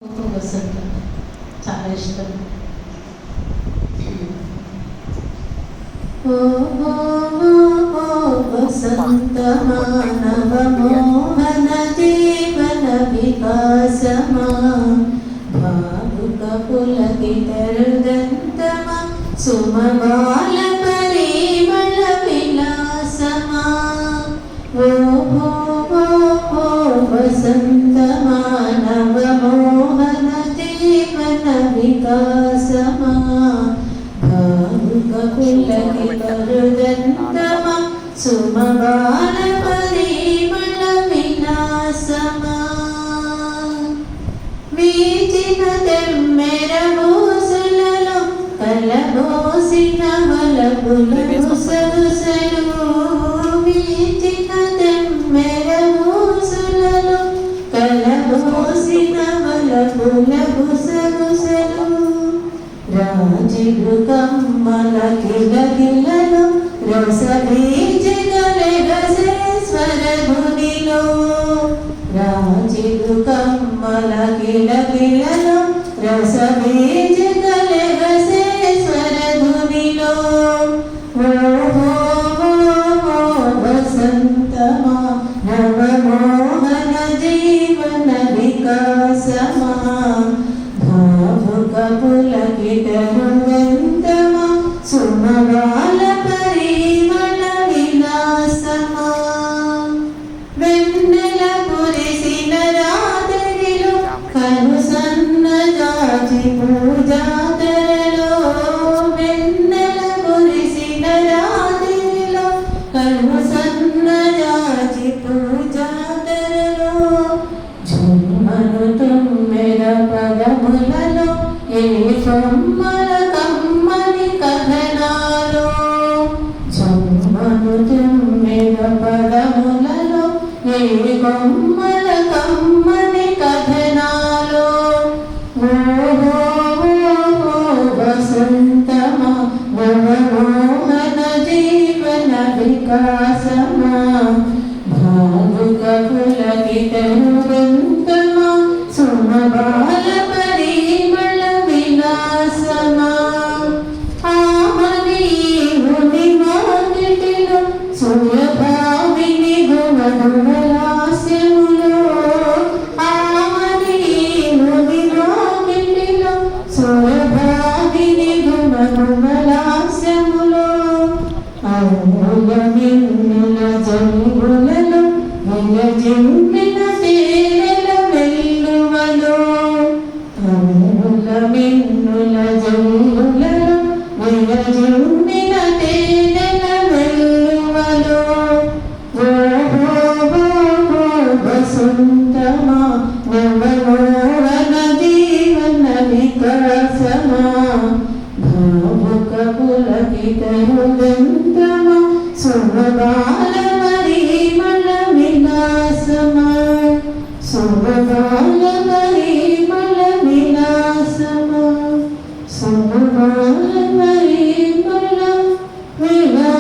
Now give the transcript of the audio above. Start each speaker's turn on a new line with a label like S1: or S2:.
S1: వసంత చాలా ఇష్టం. వసంత మానవ మోహన జీవన వికాసమా భావుక పులకిత హృదంతమా సుమబాల పరిమళ విలాసమా వసంత మానవ మోహన జీవన వికాసమా భావుక పులకిత హృదంతమా సుమబాల పరిమళ విలాసమా వీచిన తెమ్మెర మోసులలో కలబోసిన వలపుల ముసగుసలు వీచిన తెమ్మెర మోసులలో కలబోసిన వలపుల ముసగుసలు రాజిగృకమ్మల కిలకిలలో రసబీజగలె రసేశ్వర గుడిలో రాజిగృకమ్మల కిలకిలలో రసబీజగలె రసేశ్వర గుడిలో వసంతమా నవమోహన జీవన వికాసమా భావుక పులకిత హృదంతమా సుమబాల పరిమళ విలాసమా వెన్నెల కురిసిన రాత్రిలో కనుసన్న జాజి పూజాతరలో వెన్నెల కురిసిన రాత్రిలో కనుసన్న జాజి పూజాతరలో జన్మను తుమ్మెద పదములలో ఏ కొమ్మల కమ్మని కథనాలో జన్మను తుమ్మెద పదములలో ఏ కొమ్మల కమ్మని కథనాలో వసంతమా నవమోహన జీవన వికాసమా భావుక పులకిత హృదంతమా సుమబాల పరిమళ విలాసమా ఆమని ముని మాటిలో సుయభావిని గుణగుణలాస్యములో ఆమని ముని మాటిలో సుయభావిని గుణగుణలాస్యములో అవుల మిన్నుల జంగులలో విలజిమ్మిన తేనెల వెల్లువలో అవుల మిన్నుల జంగులలో విలజిమ్మిన తేనెల వెల్లువలో వసంతమా నవమోహన జీవన వికాసమా భావుక పులకిత హృదంతమా సుమబాల పరిమళ విలాసమా సుమబాల పరిమళ విలాసమా సుమబాల పరిమళ విలాసమా.